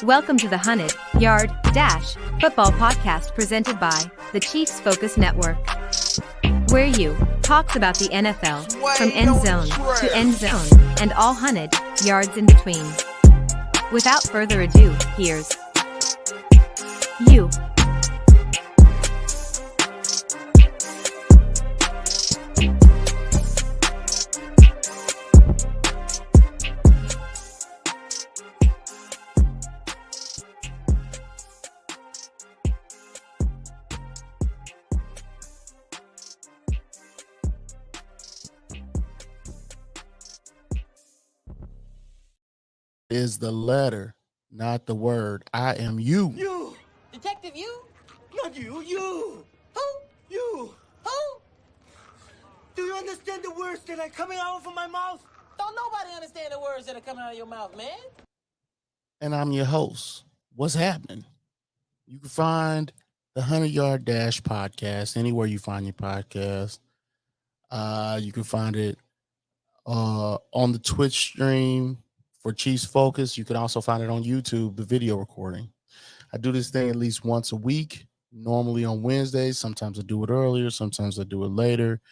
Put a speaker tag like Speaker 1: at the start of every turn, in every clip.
Speaker 1: Welcome to the 100-Yard Dash Football Podcast presented by the Chiefs Focus Network, where you talks about the NFL from end zone to end zone and all 100 yards in between. Without further ado, here's you.
Speaker 2: Is the letter, not the word. I am you.
Speaker 3: You! Detective, you? Not you, you! Who? You! Who? Do you understand the words that are coming out from my mouth? Don't nobody understand the words that are coming out of your mouth, man.
Speaker 2: And I'm your host. What's happening? You can find the 100-Yard Dash podcast anywhere you find your podcast. You can find it on the Twitch stream for Chiefs Focus. You can also find it on YouTube, the video recording. I do this thing at least once a week, normally on Wednesdays. Sometimes I do it earlier, sometimes I do it later.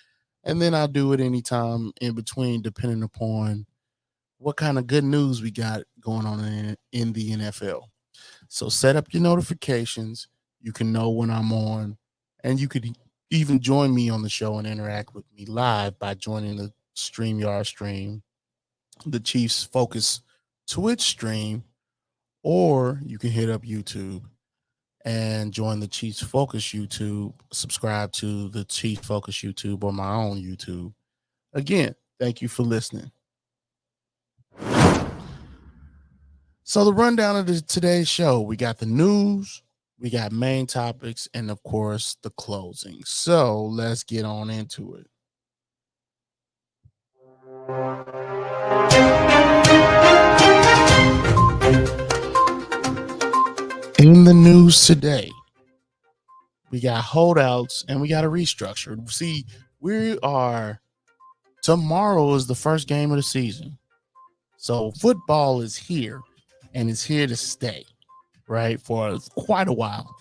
Speaker 2: And then I do it anytime in between, depending upon what kind of good news we got going on in the NFL. So set up your notifications. You can know when I'm on, and you could even join me on the show and interact with me live by joining the StreamYard stream, the Chiefs Focus Twitch stream, or you can hit up YouTube and join the Chiefs Focus YouTube, subscribe to the Chiefs Focus YouTube or my own YouTube. Again, thank you for listening. So the rundown of today's show, we got the news, we got main topics, and of course the closing. So let's get on into it. In the news today, we got holdouts and we got a restructure. See, tomorrow is the first game of the season. So football is here and it's here to stay, right? For quite a while.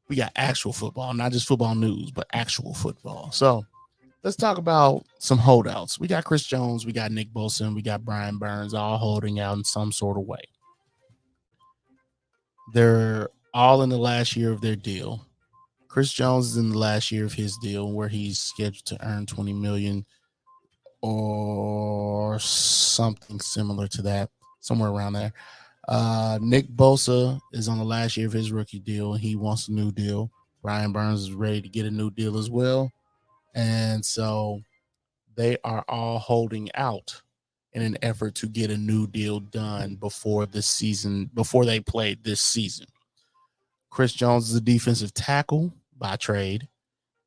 Speaker 2: We got actual football, not just football news, but actual football. So let's talk about some holdouts. We got Chris Jones, we got Nick Bosa, and we got Brian Burns all holding out in some sort of way. They're all in the last year of their deal. Chris Jones is in the last year of his deal where he's scheduled to earn $20 million or something similar to that, somewhere around there. Nick Bosa is on the last year of his rookie deal, and he wants a new deal. Brian Burns is ready to get a new deal as well. And so they are all holding out in an effort to get a new deal done before this season, before they play this season. Chris Jones is a defensive tackle by trade.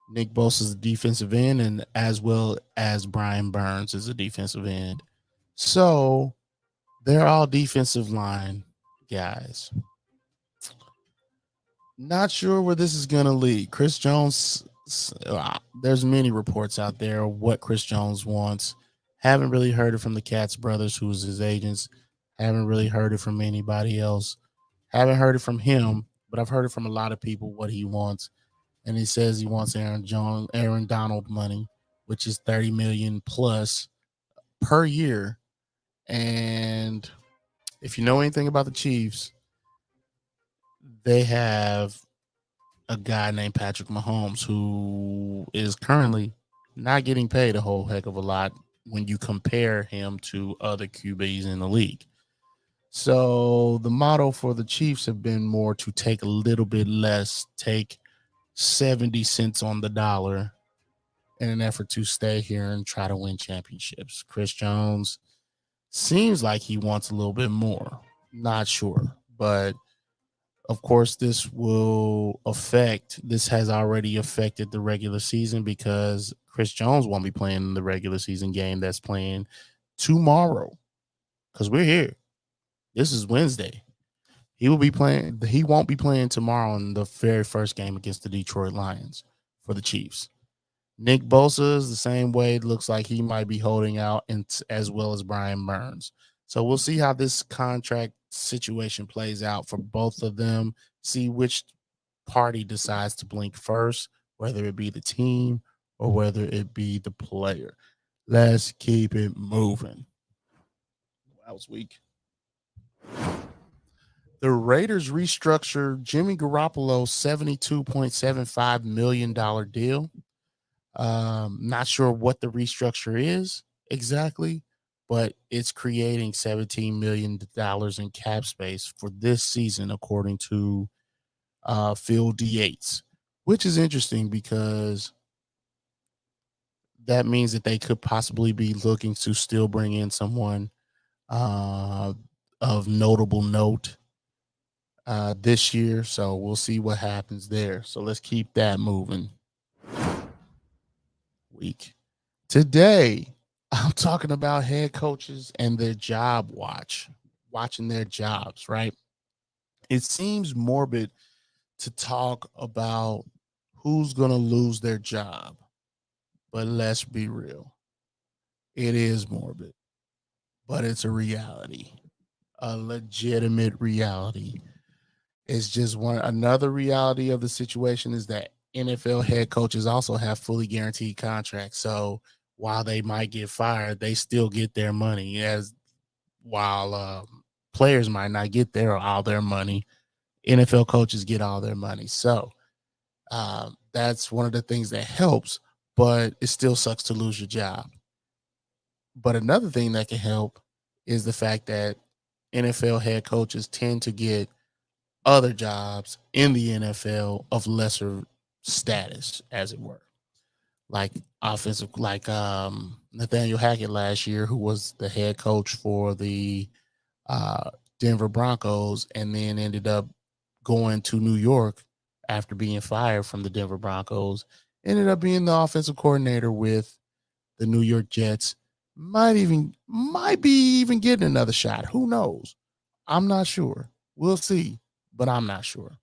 Speaker 2: Nick Bosa is a defensive end, and as well as Brian Burns is a defensive end. So they're all defensive line guys. Not sure where this is going to lead. Chris Jones, there's many reports out there of what Chris Jones wants. Haven't really heard it from the Katz brothers, who's his agents. Haven't really heard it from anybody else. Haven't heard it from him, but I've heard it from a lot of people what he wants. And he says he wants Aaron Donald money, which is $30 million plus per year. And if you know anything about the Chiefs, they have a guy named Patrick Mahomes who is currently not getting paid a whole heck of a lot when you compare him to other QBs in the league. So the motto for the Chiefs have been more to take a little bit less, take 70 cents on the dollar in an effort to stay here and try to win championships. Chris Jones seems like he wants a little bit more. Not sure. But of course, this has already affected the regular season because Chris Jones won't be playing in the regular season game that's playing tomorrow because we're here. This is Wednesday. He won't be playing tomorrow in the very first game against the Detroit Lions for the Chiefs. Nick Bosa is the same way. It looks like he might be holding out, as well as Brian Burns. So we'll see how this contract situation plays out for both of them. See which party decides to blink first, whether it be the team or whether it be the player. Let's keep it moving. That was weak. The Raiders restructured Jimmy Garoppolo's $72.75 million deal. Not sure what the restructure is exactly, but it's creating $17 million in cap space for this season, according to Phil Yates, which is interesting because that means that they could possibly be looking to still bring in someone of notable note this year. So we'll see what happens there. So let's keep that moving. Week. Today, I'm talking about head coaches and their job watching their jobs, right? It seems morbid to talk about who's going to lose their job, but let's be real. It is morbid, but it's a reality, a legitimate reality. It's just another reality of the situation is that NFL head coaches also have fully guaranteed contracts. So while they might get fired, they still get their money. While players might not get all their money, NFL coaches get all their money. So that's one of the things that helps, but it still sucks to lose your job. But another thing that can help is the fact that NFL head coaches tend to get other jobs in the NFL of lesser status, as it were, like Nathaniel Hackett last year, who was the head coach for the Denver Broncos and then ended up going to New York after being fired from the Denver Broncos, ended up being the offensive coordinator with the New York Jets. Might be even getting another shot. Who knows? I'm not sure. We'll see, but I'm not sure.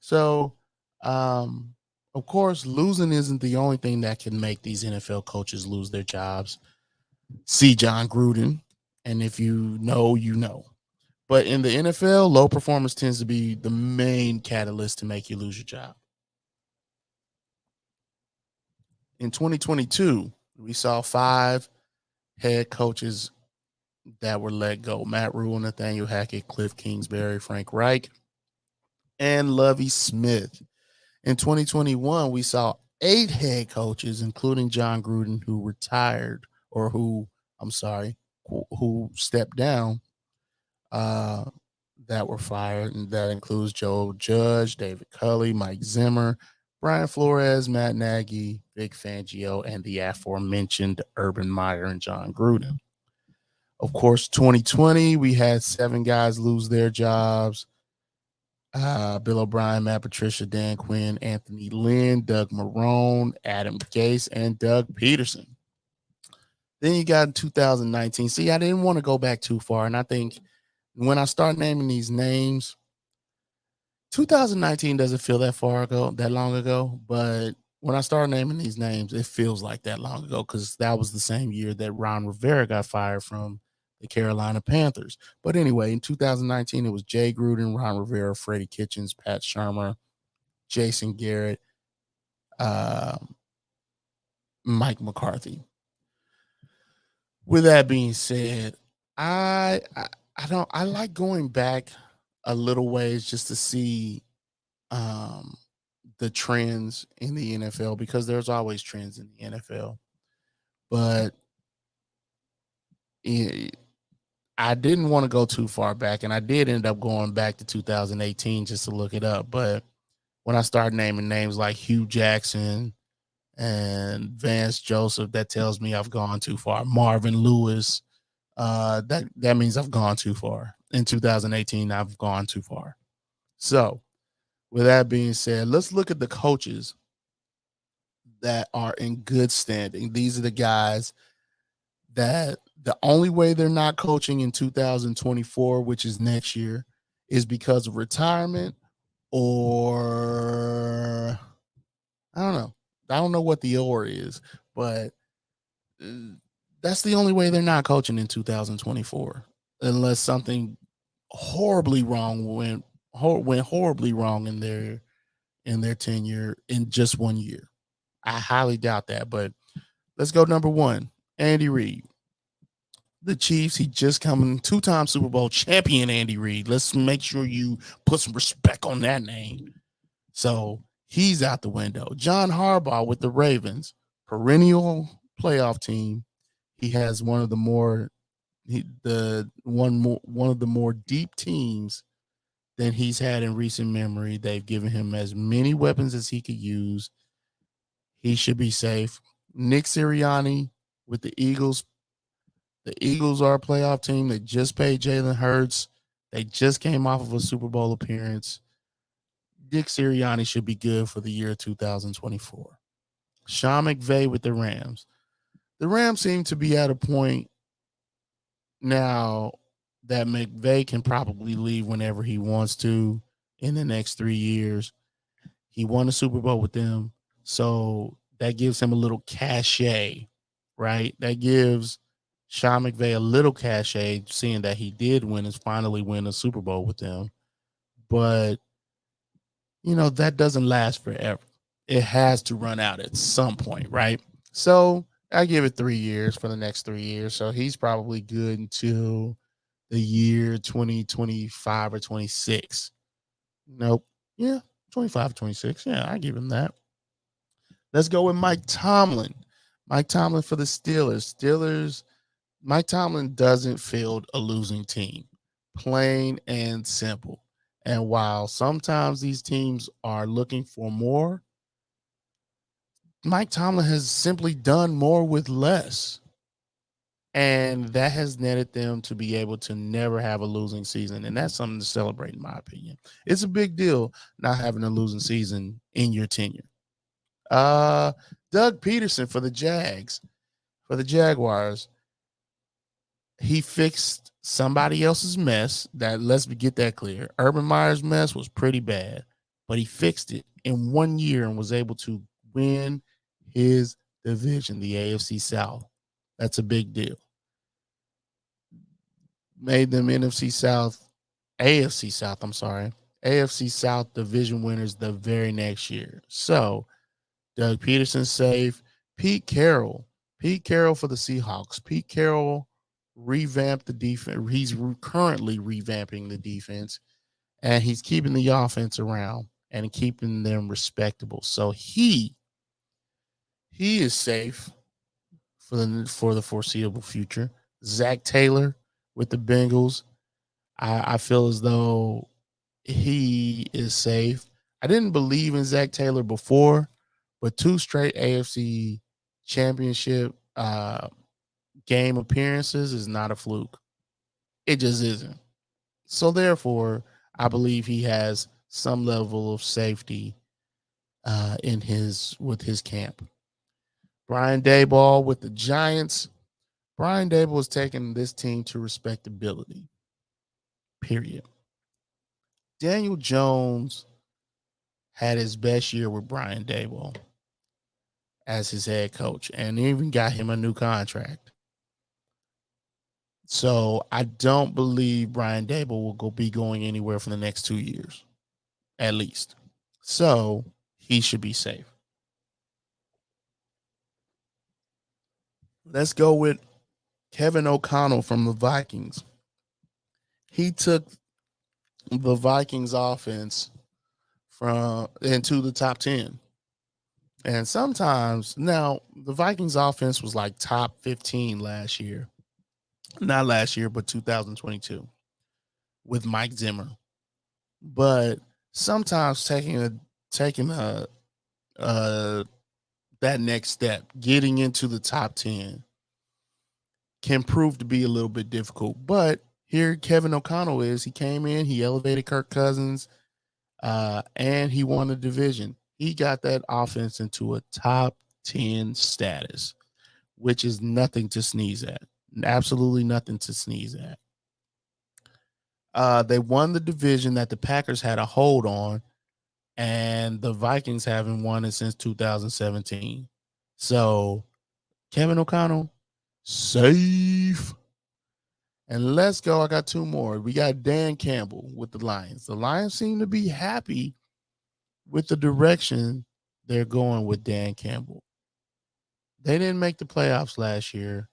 Speaker 2: So, of course, losing isn't the only thing that can make these NFL coaches lose their jobs. See John Gruden, and if you know, you know. But in the NFL, low performance tends to be the main catalyst to make you lose your job. In 2022, we saw 5 head coaches that were let go: Matt Rule, Nathaniel Hackett, Cliff Kingsbury, Frank Reich, and Lovie Smith. In 2021, we saw 8 head coaches, including John Gruden, who retired or who stepped down, that were fired. And that includes Joe Judge, David Culley, Mike Zimmer, Brian Flores, Matt Nagy, Vic Fangio, and the aforementioned Urban Meyer and John Gruden. Of course, 2020, we had 7 guys lose their jobs. Bill O'Brien, Matt Patricia, Dan Quinn, Anthony Lynn, Doug Marrone, Adam Gase, and Doug Peterson. Then you got in 2019. See, I didn't want to go back too far. And I think when I start naming these names, 2019 doesn't feel that long ago. But when I start naming these names, it feels like that long ago because that was the same year that Ron Rivera got fired from the Carolina Panthers. But anyway, in 2019, it was Jay Gruden, Ron Rivera, Freddie Kitchens, Pat Shurmur, Jason Garrett, Mike McCarthy. With that being said, I like going back a little ways just to see the trends in the NFL, because there's always trends in the NFL. But I didn't want to go too far back, and I did end up going back to 2018 just to look it up. But when I started naming names like Hugh Jackson and Vance Joseph, that tells me I've gone too far. Marvin Lewis, that means I've gone too far. In 2018, I've gone too far. So, with that being said, let's look at the coaches that are in good standing. These are the guys that the only way they're not coaching in 2024, which is next year, is because of retirement, or I don't know. I don't know what the or is, but that's the only way they're not coaching in 2024. unless something horribly wrong went horribly wrong in their tenure in just 1 year. I highly doubt that. But let's go number one, Andy Reid. The Chiefs, he just coming two-time Super Bowl champion Andy Reid. Let's make sure you put some respect on that name. So he's out the window. John Harbaugh with the Ravens, perennial playoff team. He has one of the more one of the more deep teams than he's had in recent memory. They've given him as many weapons as he could use. He should be safe. Nick Sirianni with the Eagles. The Eagles are a playoff team. They just paid Jalen Hurts. They just came off of a Super Bowl appearance. Nick Sirianni should be good for the year 2024. Sean McVay with the Rams. The Rams seem to be at a point now that McVay can probably leave whenever he wants to in the next 3 years. He won a Super Bowl with them, so that gives him a little cachet, right? That gives Sean McVay a little cachet, seeing that he did finally win a Super Bowl with them. But, that doesn't last forever. It has to run out at some point, right? So I give it 3 years for the next 3 years. So he's probably good until the year 2025 or 26. Nope. Yeah, 25 or 26. Yeah, I give him that. Let's go with Mike Tomlin. Mike Tomlin for the Steelers. Mike Tomlin doesn't field a losing team. Plain and simple. And while sometimes these teams are looking for more, Mike Tomlin has simply done more with less. And that has netted them to be able to never have a losing season. And that's something to celebrate, in my opinion. It's a big deal not having a losing season in your tenure. Doug Peterson for the Jaguars. He fixed somebody else's mess. Let's get that clear. Urban Meyer's mess was pretty bad, but he fixed it in 1 year and was able to win his division, the AFC South. That's a big deal. Made them AFC South division winners the very next year. So Doug Peterson's safe. Pete Carroll for the Seahawks. Pete Carroll revamped the defense. He's currently revamping the defense, and he's keeping the offense around and keeping them respectable. So he is safe for the foreseeable future. Zach Taylor with the Bengals. I feel as though he is safe. I didn't believe in Zach Taylor before, but 2 straight AFC championship game appearances is not a fluke. It just isn't. So therefore, I believe he has some level of safety with his camp. Brian Daboll with the Giants. Brian Daboll has taken this team to respectability. Period. Daniel Jones had his best year with Brian Daboll as his head coach, and even got him a new contract. So I don't believe Brian Daboll will be going anywhere for the next 2 years, at least. So he should be safe. Let's go with Kevin O'Connell from the Vikings. He took the Vikings offense into the top 10. And sometimes, now, the Vikings offense was like top 15 last year. Not last year, but 2022 with Mike Zimmer. But sometimes taking that next step, getting into the top 10, can prove to be a little bit difficult. But here Kevin O'Connell is. He came in, he elevated Kirk Cousins, and he won the division. He got that offense into a top 10 status, which is nothing to sneeze at. Absolutely nothing to sneeze at. They won the division that the Packers had a hold on, and the Vikings haven't won it since 2017. So Kevin O'Connell, safe. And let's go. I got two more. We got Dan Campbell with the Lions. The Lions seem to be happy with the direction they're going with Dan Campbell. They didn't make the playoffs last year,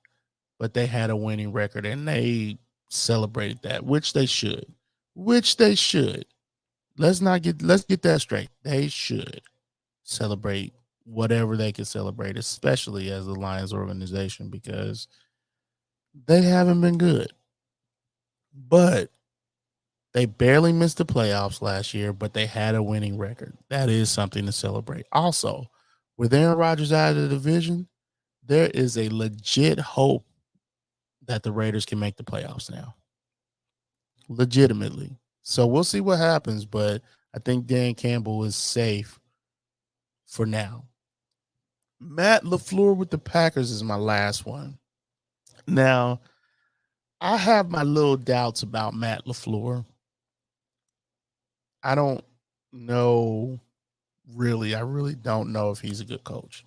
Speaker 2: but they had a winning record and they celebrated that, which they should. Which they should. Let's get that straight. They should celebrate whatever they can celebrate, especially as the Lions organization, because they haven't been good. But they barely missed the playoffs last year, but they had a winning record. That is something to celebrate. Also, with Aaron Rodgers out of the division, there is a legit hope that the Raiders can make the playoffs now. Legitimately. So we'll see what happens, but I think Dan Campbell is safe for now. Matt LaFleur with the Packers is my last one. Now, I have my little doubts about Matt LaFleur. I don't know really. I really don't know if he's a good coach.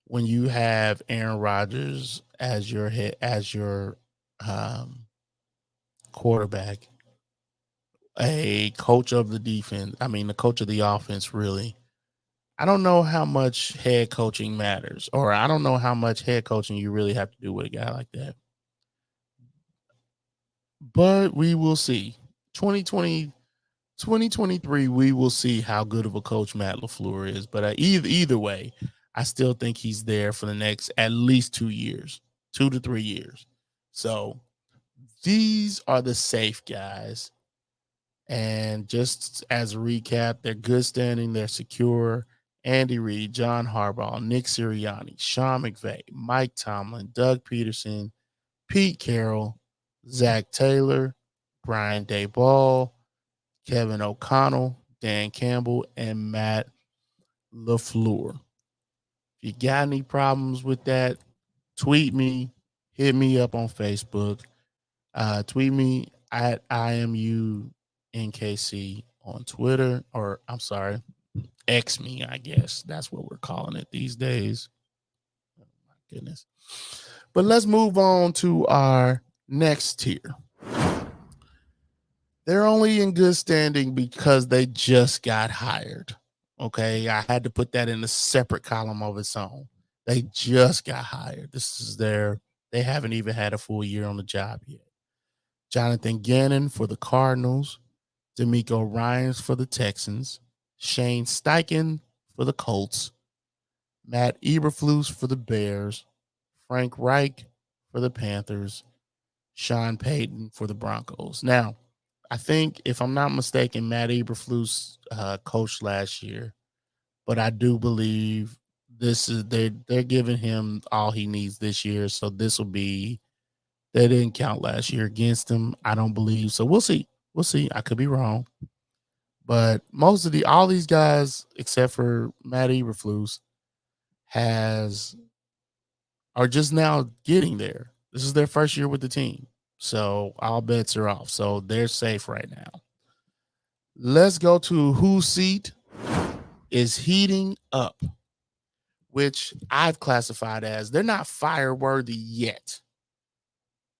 Speaker 2: When you have Aaron Rodgers as your head, as your quarterback, a coach of the defense, the coach of the offense, really, I don't know how much head coaching matters, or I don't know how much head coaching you really have to do with a guy like that. But we will see. 2023, we will see how good of a coach Matt LaFleur is. But either way, I still think he's there for the next at least 2 years, 2 to 3 years. So these are the safe guys. And just as a recap, they're good standing, they're secure. Andy Reid, John Harbaugh, Nick Sirianni, Sean McVay, Mike Tomlin, Doug Peterson, Pete Carroll, Zach Taylor, Brian Daboll, Kevin O'Connell, Dan Campbell, and Matt LaFleur. If you got any problems with that, tweet me, hit me up on Facebook. Tweet me at IMUNKC on Twitter, or I'm sorry, X me, I guess. That's what we're calling it these days. Oh, my goodness. But let's move on to our next tier. They're only in good standing because they just got hired. Okay, I had to put that in a separate column of its own. They just got hired. They haven't even had a full year on the job yet. Jonathan Gannon for the Cardinals, D'Amico Ryans for the Texans, Shane Steichen for the Colts, Matt Eberflus for the Bears, Frank Reich for the Panthers, Sean Payton for the Broncos. Now, I think, if I'm not mistaken, Matt Eberflus coached last year, but I do believe they're giving him all he needs this year. So this will be, they didn't count last year against him, I don't believe. So we'll see. We'll see. I could be wrong, but all these guys except for Matt Eberflus are just now getting there. This is their first year with the team. So all bets are off. So they're safe right now. Let's go to whose seat is heating up, which I've classified as they're not fire worthy yet,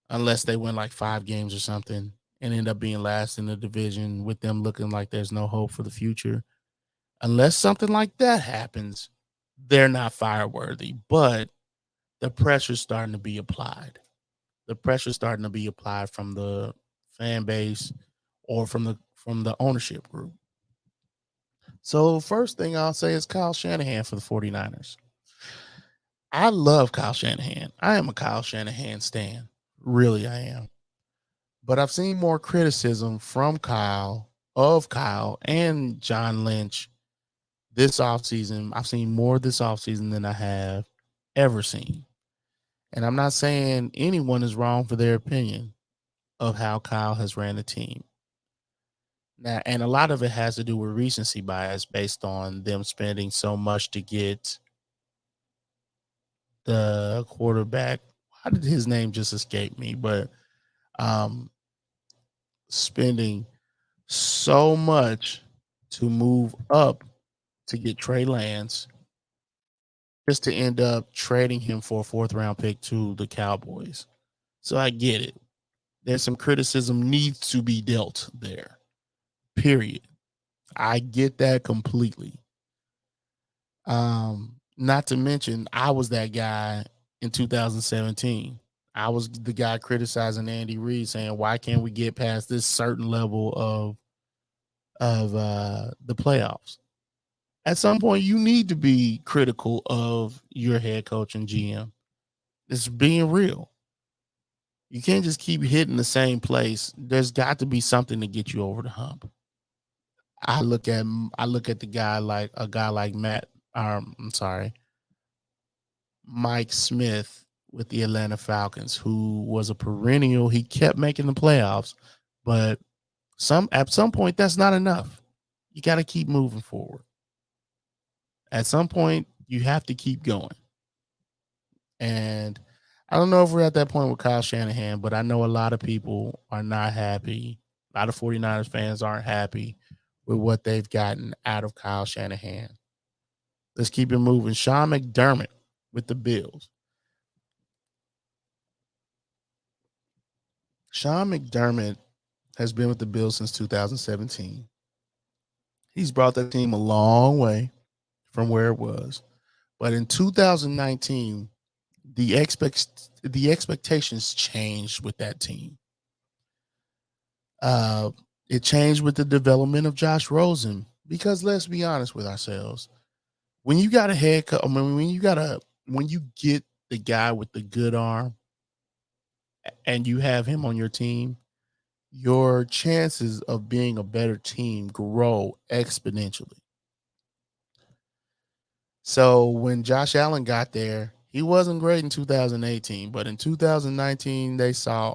Speaker 2: unless they win like 5 games or something and end up being last in the division with them looking like there's no hope for the future. Unless something like that happens, they're not fire worthy, but the pressure's starting to be applied. The pressure's starting to be applied from the fan base or from the ownership group. So first thing I'll say is Kyle Shanahan for the 49ers. I love Kyle Shanahan. I am a Kyle Shanahan stan. Really, I am. But I've seen more criticism from Kyle and John Lynch this offseason. I've seen more this offseason than I have ever seen. And I'm not saying anyone is wrong for their opinion of how Kyle has ran the team. Now, and a lot of it has to do with recency bias based on them spending so much to get the quarterback. How did his name just escape me? But spending so much to move up to get Trey Lance, just to end up trading him for a 4th round pick to the Cowboys. So I get it. There's some criticism needs to be dealt there. Period. I get that completely. Not to mention, I was that guy in 2017. I was the guy criticizing Andy Reid, saying, "Why can't we get past this certain level of the playoffs?" At some point, you need to be critical of your head coach and GM. It's being real. You can't just keep hitting the same place. There's got to be something to get you over the hump. I look at the guy like a guy like Mike Smith with the Atlanta Falcons, who was a perennial. He kept making the playoffs, but at some point that's not enough. You got to keep moving forward. At some point, you have to keep going. And I don't know if we're at that point with Kyle Shanahan, but I know a lot of people are not happy. A lot of 49ers fans aren't happy with what they've gotten out of Kyle Shanahan. Let's keep it moving. Sean McDermott with the Bills. Sean McDermott has been with the Bills since 2017. He's brought that team a long way from where it was. But in 2019, the expectations changed with that team. It changed with the development of Josh Rosen, because let's be honest with ourselves. When you got a head coach, when you get the guy with the good arm and you have him on your team, your chances of being a better team grow exponentially. So when Josh Allen got there, he wasn't great in 2018, but in 2019, they saw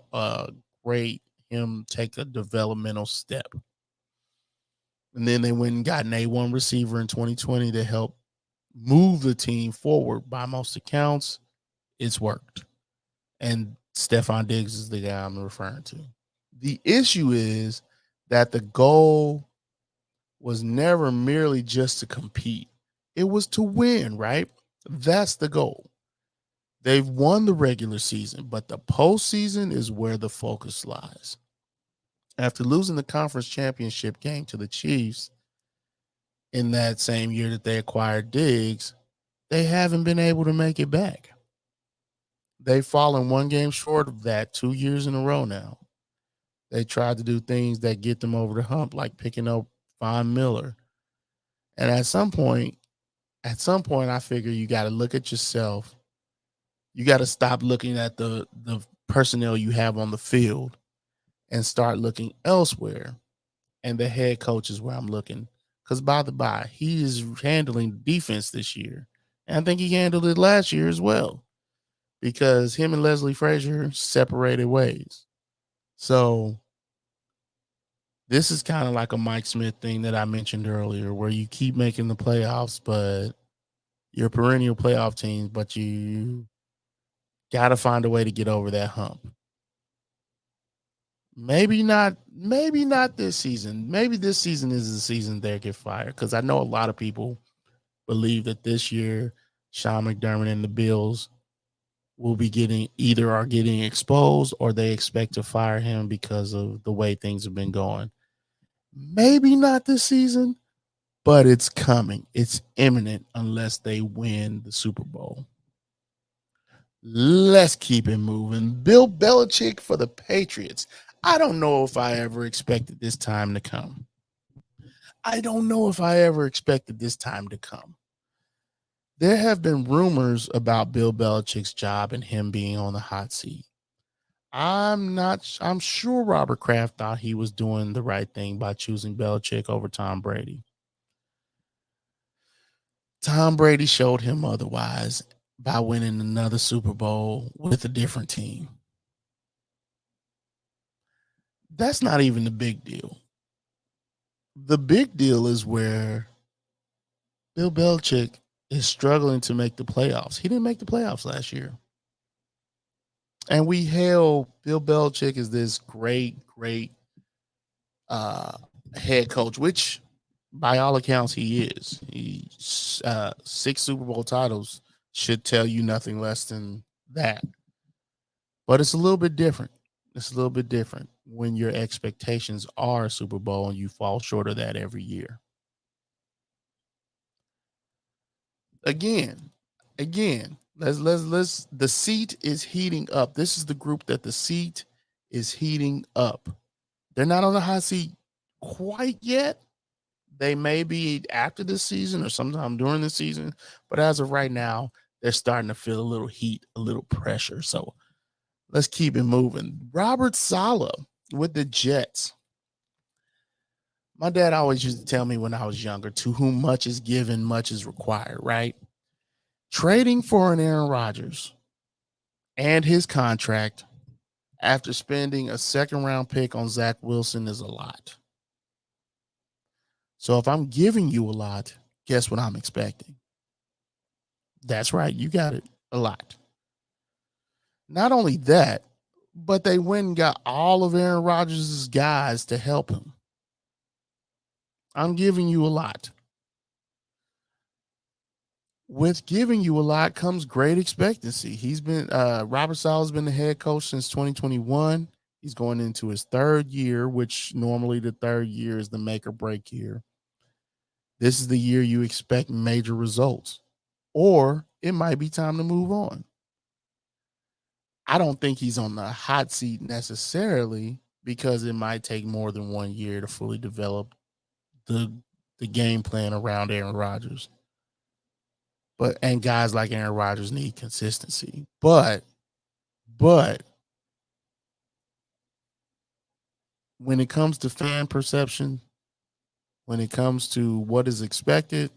Speaker 2: him take a developmental step. And then they went and got an A1 receiver in 2020 to help move the team forward. By most accounts, it's worked. And Stephon Diggs is the guy I'm referring to. The issue is that the goal was never merely just to compete. It was to win, right? That's the goal. They've won the regular season, but the postseason is where the focus lies. After losing the conference championship game to the Chiefs in that same year that they acquired Diggs, they haven't been able to make it back. They've fallen one game short of that 2 years in a row now. They tried to do things that get them over the hump, like picking up Von Miller. And at some point, I figure you got to look at yourself. You got to stop looking at the personnel you have on the field and start looking elsewhere. And the head coach is where I'm looking. Because by the by, he is handling defense this year. And I think he handled it last year as well, because him and Leslie Frazier separated ways. So this is kind of like a Mike Smith thing that I mentioned earlier, where you keep making the playoffs, but you're a perennial playoff team, but you got to find a way to get over that hump. Maybe not this season. Maybe this season is the season they get fired, because I know a lot of people believe that this year Sean McDermott and the Bills will be getting exposed, or they expect to fire him because of the way things have been going. Maybe not this season, but it's coming. It's imminent unless they win the Super Bowl. Let's keep it moving. Bill Belichick for the Patriots. I don't know if I ever expected this time to come. There have been rumors about Bill Belichick's job and him being on the hot seat. I'm sure Robert Kraft thought he was doing the right thing by choosing Belichick over Tom Brady. Tom Brady showed him otherwise by winning another Super Bowl with a different team. That's not even the big deal. The big deal is where Bill Belichick is struggling to make the playoffs. He didn't make the playoffs last year. And we hail Bill Belichick as this great head coach, which by all accounts he is. He's 6 Super Bowl titles should tell you nothing less than that. But it's a little bit different. It's a little bit different when your expectations are a Super Bowl and you fall short of that every year. Again, let's the seat is heating up. This is the group that the seat is heating up. They're not on the hot seat quite yet. They may be after the season or sometime during the season, but as of right now, they're starting to feel a little heat, a little pressure. So let's keep it moving. Robert Saleh with the Jets. My dad always used to tell me when I was younger, to whom much is given, much is required, right? Trading for an Aaron Rodgers and his contract after spending a second round pick on Zach Wilson is a lot. So if I'm giving you a lot, guess what I'm expecting? That's right. You got it. A lot. Not only that, but they went and got all of Aaron Rodgers' guys to help him. I'm giving you a lot. With giving you a lot comes great expectancy. He's been Robert Saleh's been the head coach since 2021. He's going into his third year, which normally the third year is the make or break year. This is the year you expect major results, or it might be time to move on. I don't think he's on the hot seat necessarily because it might take more than 1 year to fully develop the game plan around Aaron Rodgers. And guys like Aaron Rodgers need consistency. But when it comes to fan perception, when it comes to what is expected,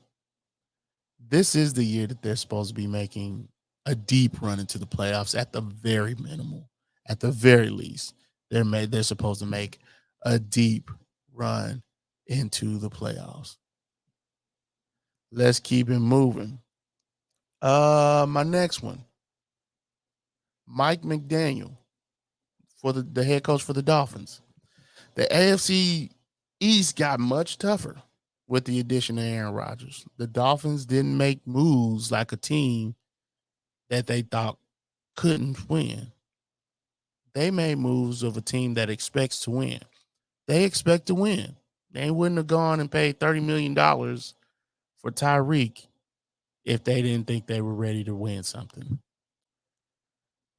Speaker 2: this is the year that they're supposed to be making a deep run into the playoffs at the very minimal. At the very least, they're supposed to make a deep run into the playoffs. Let's keep it moving. My next one, Mike McDaniel, for the head coach for the Dolphins. The AFC East got much tougher with the addition of Aaron Rodgers. The Dolphins didn't make moves like a team that they thought couldn't win. They made moves of a team that expects to win. They expect to win. They wouldn't have gone and paid $30 million for Tyreek if they didn't think they were ready to win something.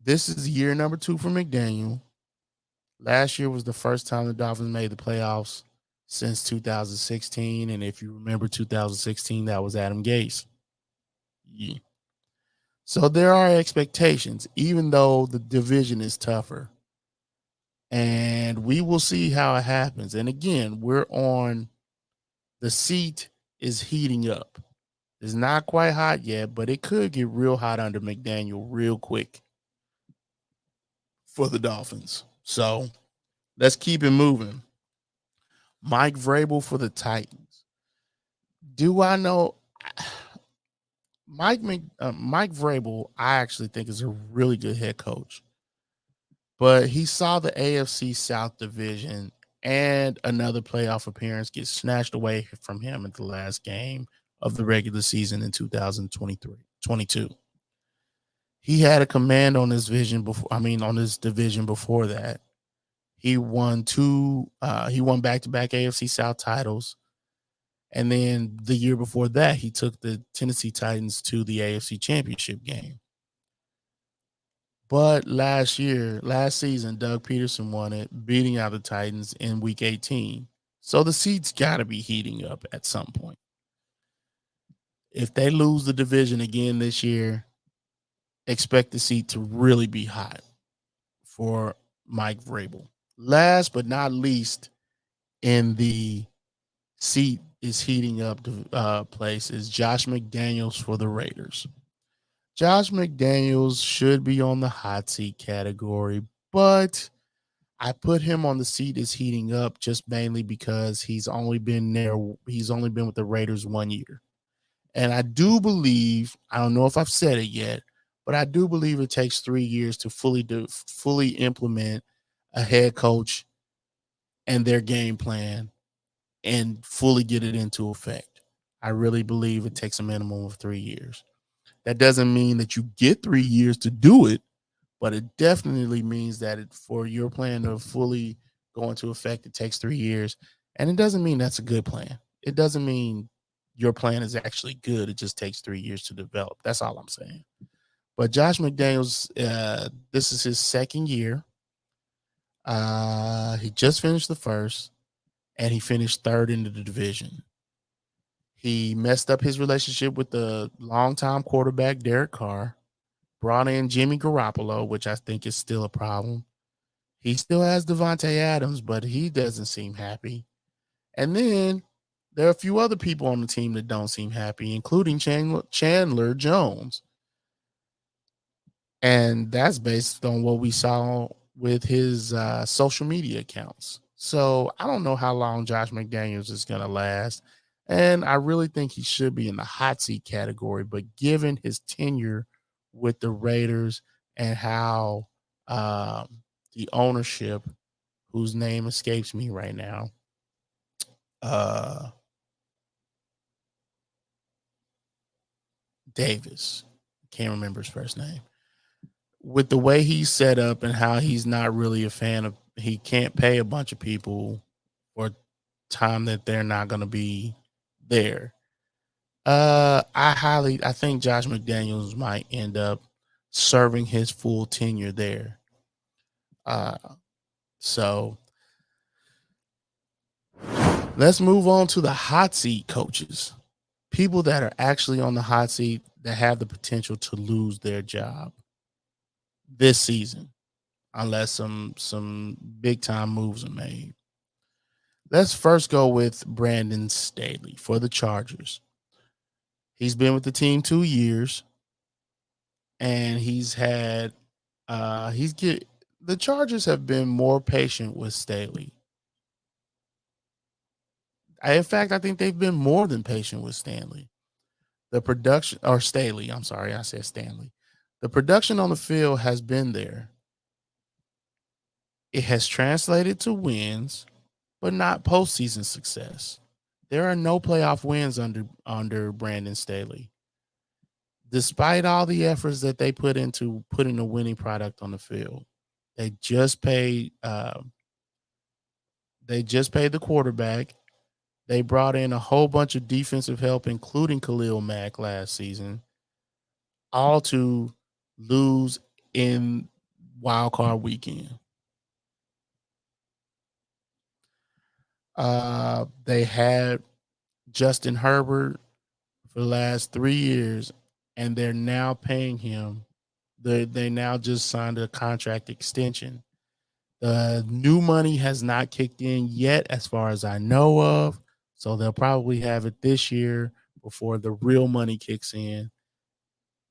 Speaker 2: This is year number 2 for McDaniel. Last year was the first time the Dolphins made the playoffs since 2016. And if you remember 2016, that was Adam Gase. Yeah. So there are expectations, even though the division is tougher. And we will see how it happens. And again, the seat is heating up. It's not quite hot yet, but it could get real hot under McDaniel real quick for the Dolphins. So let's keep it moving. Mike Vrabel for the Titans. Do I know Mike Vrabel? I actually think is a really good head coach, but he saw the AFC South division and another playoff appearance get snatched away from him at the last game of the regular season in 2022. He had a command on his division before that. He won back-to-back AFC South titles. And then the year before that, he took the Tennessee Titans to the AFC Championship game. But last season, Doug Peterson won it, beating out the Titans in Week 18. So the seat's got to be heating up at some point. If they lose the division again this year, expect the seat to really be hot for Mike Vrabel. Last but not least, in the seat is heating up place is Josh McDaniels for the Raiders. Josh McDaniels should be on the hot seat category, but I put him on the seat is heating up just mainly because he's only been with the Raiders 1 year. And I do believe, I don't know if I've said it yet, but I do believe it takes 3 years to fully implement a head coach and their game plan and fully get it into effect. I really believe it takes a minimum of 3 years. That doesn't mean that you get 3 years to do it, but it definitely means that for your plan to fully go into effect, it takes 3 years. And it doesn't mean that's a good plan. It doesn't mean your plan is actually good. It just takes 3 years to develop. That's all I'm saying. But Josh McDaniels, this is his second year. He just finished the first, and he finished third in the division. He messed up his relationship with the longtime quarterback, Derek Carr, brought in Jimmy Garoppolo, which I think is still a problem. He still has Devontae Adams, but he doesn't seem happy. And then there are a few other people on the team that don't seem happy, including Chandler Jones. And that's based on what we saw with his social media accounts. So I don't know how long Josh McDaniels is going to last. And I really think he should be in the hot seat category. But given his tenure with the Raiders and how the ownership, whose name escapes me right now, Davis, can't remember his first name, with the way he's set up and how he's not really a fan of, he can't pay a bunch of people for time that they're not going to be there. I think Josh McDaniels might end up serving his full tenure there. So let's move on to the hot seat coaches. People that are actually on the hot seat that have the potential to lose their job this season, unless some big time moves are made. Let's first go with Brandon Staley for the Chargers. He's been with the team 2 years, and the Chargers have been more patient with Staley. In fact, I think they've been more than patient with Staley. The production on the field has been there. It has translated to wins, but not postseason success. There are no playoff wins under Brandon Staley. Despite all the efforts that they put into putting a winning product on the field, they just paid the quarterback. They brought in a whole bunch of defensive help, including Khalil Mack last season, all to lose in wild card weekend. They had Justin Herbert for the last 3 years, and they're now paying him. They now just signed a contract extension. The new money has not kicked in yet, as far as I know of. So they'll probably have it this year before the real money kicks in,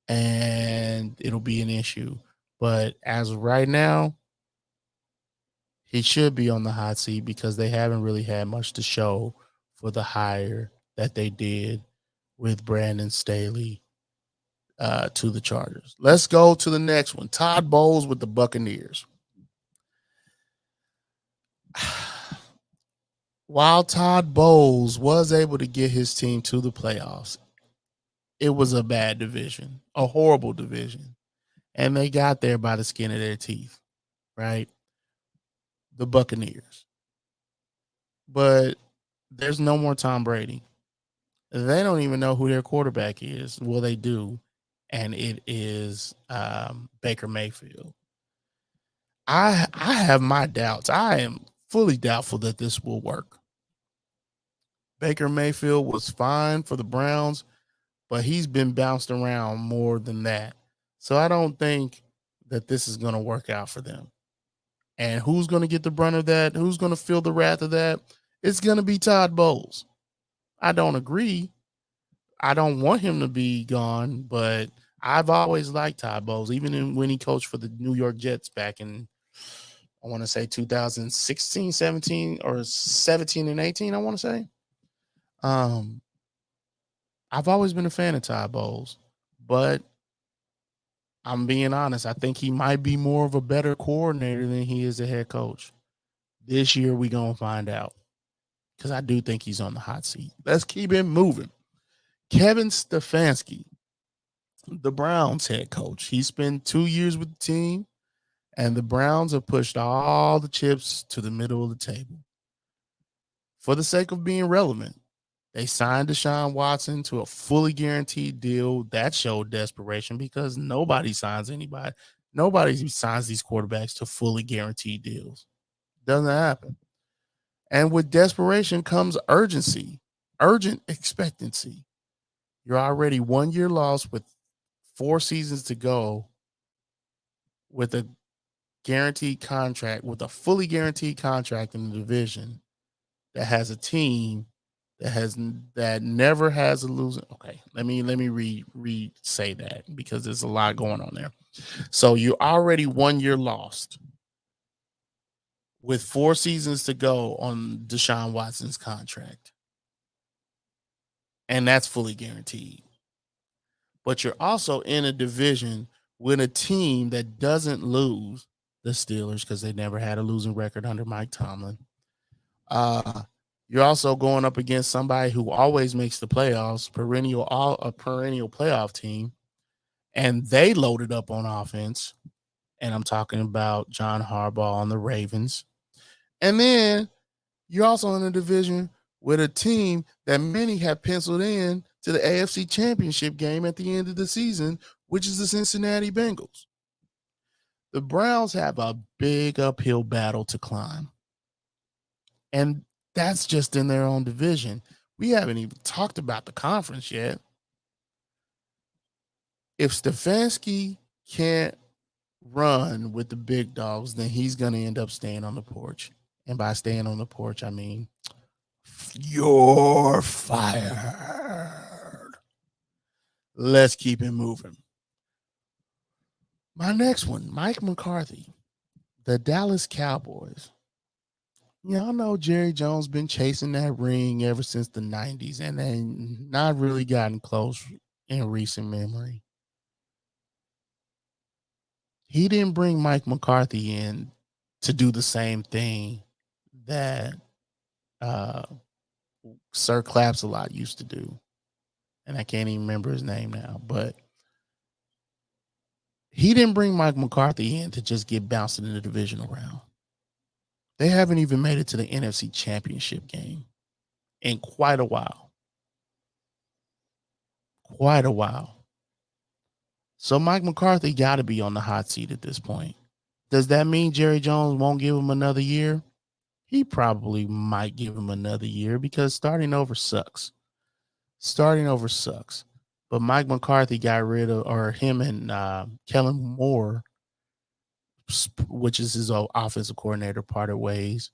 Speaker 2: and it'll be an issue. But as of right now, he should be on the hot seat because they haven't really had much to show for the hire that they did with Brandon Staley to the Chargers. Let's go to the next one. Todd Bowles with the Buccaneers. While Todd Bowles was able to get his team to the playoffs, it was a bad division, a horrible division. And they got there by the skin of their teeth, right? The Buccaneers. But there's no more Tom Brady. They don't even know who their quarterback is. Well, they do. And it is Baker Mayfield. I have my doubts. I am fully doubtful that this will work. Baker Mayfield was fine for the Browns, but he's been bounced around more than that. So I don't think that this is going to work out for them. And who's going to get the brunt of that? Who's going to feel the wrath of that? It's going to be Todd Bowles. I don't agree. I don't want him to be gone, but I've always liked Todd Bowles, even when he coached for the New York Jets back in, I want to say 2016, 17, or 17 and 18, I want to say. I've always been a fan of Todd Bowles, but I'm being honest. I think he might be more of a better coordinator than he is a head coach. This year, we're going to find out because I do think he's on the hot seat. Let's keep it moving. Kevin Stefanski, the Browns head coach. He spent 2 years with the team. And the Browns have pushed all the chips to the middle of the table for the sake of being relevant. They signed Deshaun Watson to a fully guaranteed deal. That showed desperation because nobody signs anybody. Nobody signs these quarterbacks to fully guaranteed deals. Doesn't happen. And with desperation comes urgency, urgent expectancy. You're already 1 year lost with 4 seasons to go with a guaranteed contract, with a fully guaranteed contract in the division that has a team that never has a losing. Okay, let me re-say that because there's a lot going on there. So you're already 1 year lost with 4 seasons to go on Deshaun Watson's contract. And that's fully guaranteed. But you're also in a division with a team that doesn't lose, the Steelers, because they never had a losing record under Mike Tomlin. You're also going up against somebody who always makes the playoffs, a perennial playoff team, and they loaded up on offense. And I'm talking about John Harbaugh on the Ravens. And then you're also in a division with a team that many have penciled in to the AFC Championship game at the end of the season, which is the Cincinnati Bengals. The Browns have a big uphill battle to climb. And that's just in their own division. We haven't even talked about the conference yet. If Stefanski can't run with the big dogs, then he's going to end up staying on the porch. And by staying on the porch, I mean, you're fired. Let's keep it moving. My next one, Mike McCarthy, the Dallas Cowboys. Y'all know Jerry Jones been chasing that ring ever since the 90s and then not really gotten close in recent memory. He didn't bring Mike McCarthy in to do the same thing that Sir Claps-A-Lot used to do. And I can't even remember his name now, but he didn't bring Mike McCarthy in to just get bounced in the divisional round. They haven't even made it to the NFC Championship game in quite a while. Quite a while. So Mike McCarthy got to be on the hot seat at this point. Does that mean Jerry Jones won't give him another year? He probably might give him another year because starting over sucks. But Mike McCarthy got rid of, or him and Kellen Moore, which is his offensive coordinator, parted ways.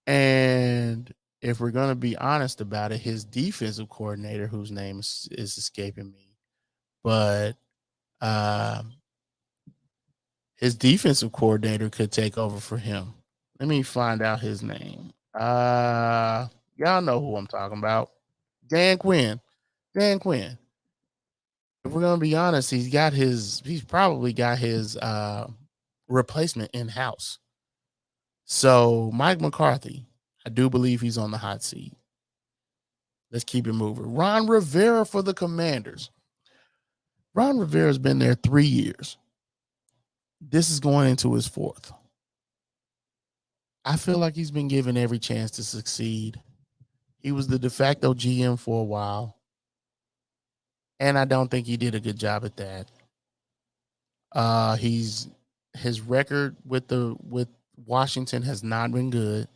Speaker 2: And if we're going to be honest about it, his defensive coordinator, whose name is escaping me, but his defensive coordinator could take over for him. Let me find out his name. Y'all know who I'm talking about. Dan Quinn. If we're going to be honest, he's probably got his replacement in-house. So Mike McCarthy, I do believe he's on the hot seat. Let's keep it moving. Ron Rivera for the Commanders. Ron Rivera's been there 3 years. This is going into his 4th. I feel like he's been given every chance to succeed. He was the de facto GM for a while. And I don't think he did a good job at that. His record with Washington has not been good.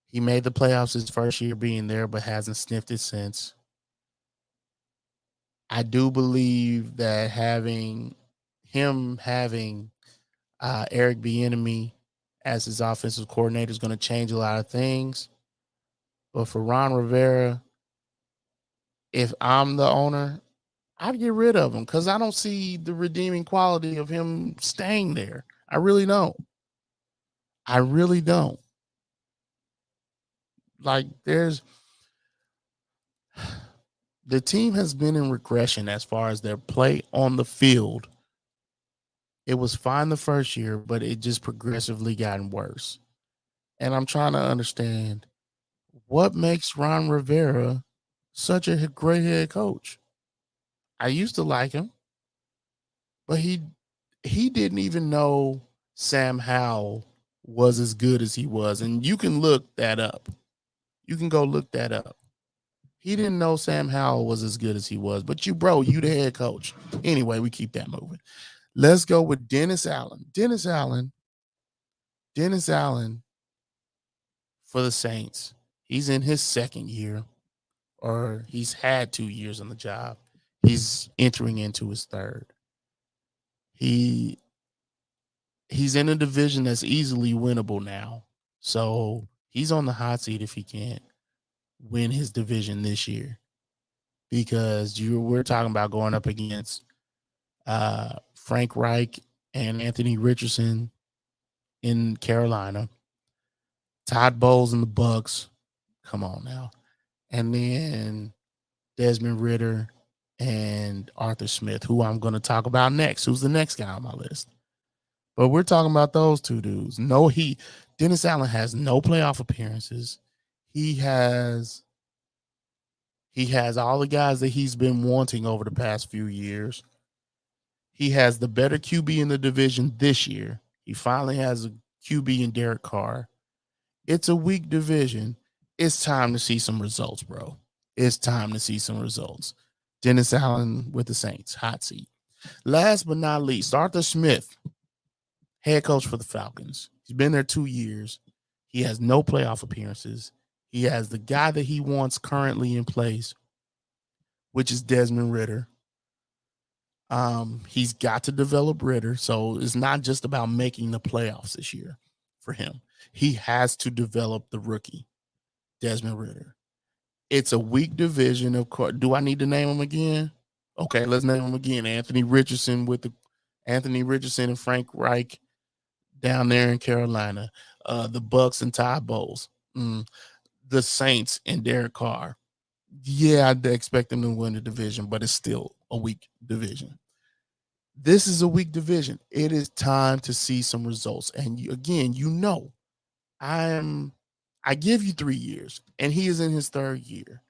Speaker 2: He made the playoffs his first year being there, but hasn't sniffed it since. I do believe that having Eric Bieniemy as his offensive coordinator is going to change a lot of things. But for Ron Rivera, if I'm the owner, I'd get rid of him because I don't see the redeeming quality of him staying there. I really don't. Like, the team has been in regression as far as their play on the field. It was fine the first year, but it just progressively gotten worse. And I'm trying to understand what makes Ron Rivera such a great head coach. I used to like him, but he didn't even know Sam Howell was as good as he was. And you can look that up. You can go look that up. He didn't know Sam Howell was as good as he was. But you the head coach. Anyway, we keep that moving. Let's go with Dennis Allen. Dennis Allen for the Saints. He's in his second year, or he's had 2 years on the job. He's entering into his third. He's in a division that's easily winnable now. So he's on the hot seat if he can't win his division this year. Because we're talking about going up against Frank Reich and Anthony Richardson in Carolina, Todd Bowles in the Bucks. Come on now. And then Desmond Ridder and Arthur Smith, who I'm going to talk about next. Who's the next guy on my list? But we're talking about those two dudes. Dennis Allen has no playoff appearances. He has all the guys that he's been wanting over the past few years. He has the better QB in the division this year. He finally has a QB in Derek Carr. It's a weak division. It's time to see some results, bro. It's time to see some results. Dennis Allen with the Saints, hot seat. Last but not least, Arthur Smith, head coach for the Falcons. He's been there 2 years. He has no playoff appearances. He has the guy that he wants currently in place, which is Desmond Ridder. He's got to develop Ridder, so it's not just about making the playoffs this year for him. He has to develop the rookie, Desmond Ridder. It's a weak division, of course. Do I need to name him again? Okay, let's name him again. Anthony Richardson and Frank Reich down there in Carolina. The Bucks and Todd Bowles. The Saints and Derek Carr. Yeah, I'd expect them to win the division, but it's still a weak division. This is a weak division. It is time to see some results. And I give you 3 years, and he is in his third year.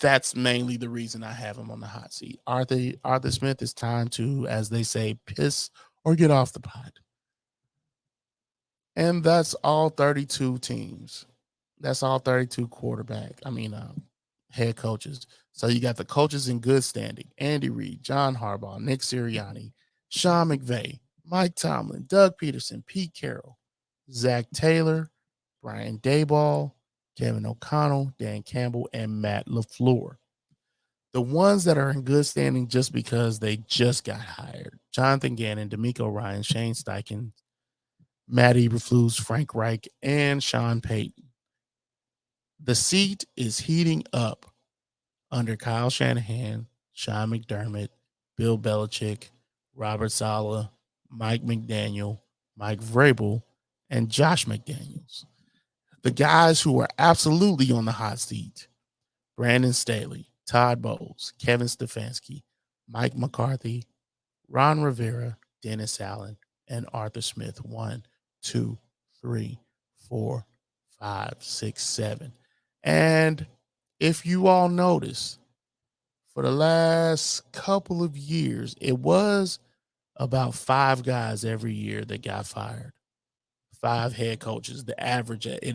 Speaker 2: That's mainly the reason I have him on the hot seat. Arthur Smith, is time to, as they say, piss or get off the pot. And that's all 32 teams. That's all 32 head coaches. So you got the coaches in good standing: Andy Reid, John Harbaugh, Nick Sirianni, Sean McVay, Mike Tomlin, Doug Peterson, Pete Carroll, Zach Taylor, Brian Daboll, Kevin O'Connell, Dan Campbell, and Matt LaFleur. The ones that are in good standing just because they just got hired: Jonathan Gannon, D'Amico Ryan, Shane Steichen, Matt Eberflus, Frank Reich, and Sean Payton. The seat is heating up under Kyle Shanahan, Sean McDermott, Bill Belichick, Robert Saleh, Mike McDaniel, Mike Vrabel, and Josh McDaniels. The guys who are absolutely on the hot seat: Brandon Staley, Todd Bowles, Kevin Stefanski, Mike McCarthy, Ron Rivera, Dennis Allen, and Arthur Smith. 1, 2, 3, 4, 5, 6, 7. And if you all notice, for the last couple of years, it was about 5 guys every year that got fired. 5 head coaches. It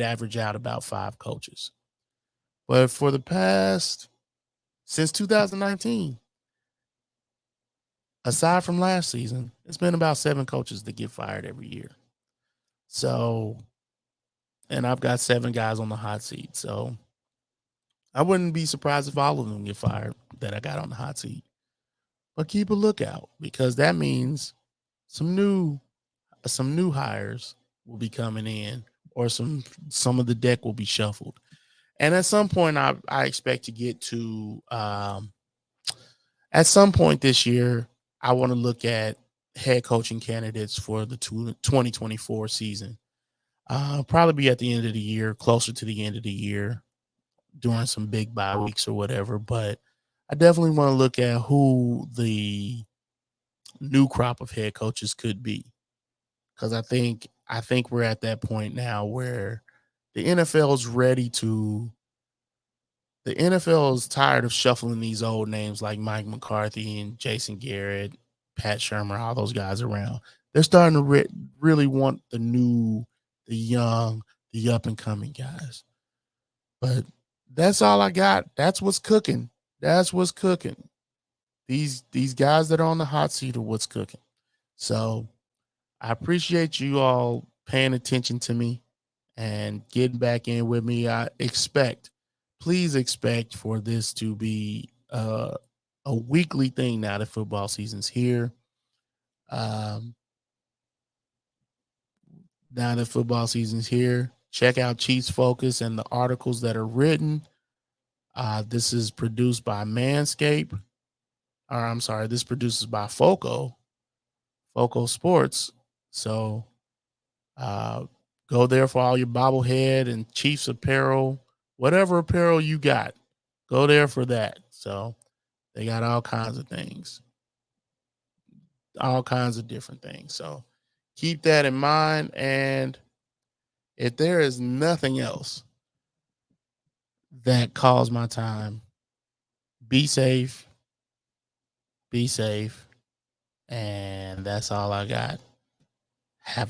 Speaker 2: averaged out about 5 coaches. But for the past, since 2019, aside from last season, it's been about 7 coaches that get fired every year. So, and I've got 7 guys on the hot seat. So I wouldn't be surprised if all of them get fired that I got on the hot seat. But keep a lookout, because that means some new hires will be coming in, or some of the deck will be shuffled. And at some point, I expect to get to at some point this year, I want to look at head coaching candidates for the 2024 season. Probably be at the end of the year, closer to the end of the year, during some big bye weeks or whatever. But I definitely want to look at who the new crop of head coaches could be, because I think we're at that point now where the NFL is ready to. The NFL is tired of shuffling these old names like Mike McCarthy and Jason Garrett Pat Shermer, all those guys around. They're starting to really want the new, the young, the up and coming guys. But that's all I got. That's what's cooking. That's what's cooking. These guys that are on the hot seat are what's cooking. So I appreciate you all paying attention to me and getting back in with me. Please expect for this to be a weekly thing now that football season's here. Now that football season's here, check out Chiefs Focus and the articles that are written. This is produced by Manscaped. This produces by Foco Sports. So go there for all your bobblehead and Chiefs apparel, whatever apparel you got. Go there for that. So they got all kinds of things, all kinds of different things. So keep that in mind. And if there is nothing else that calls my time, be safe. And that's all I got.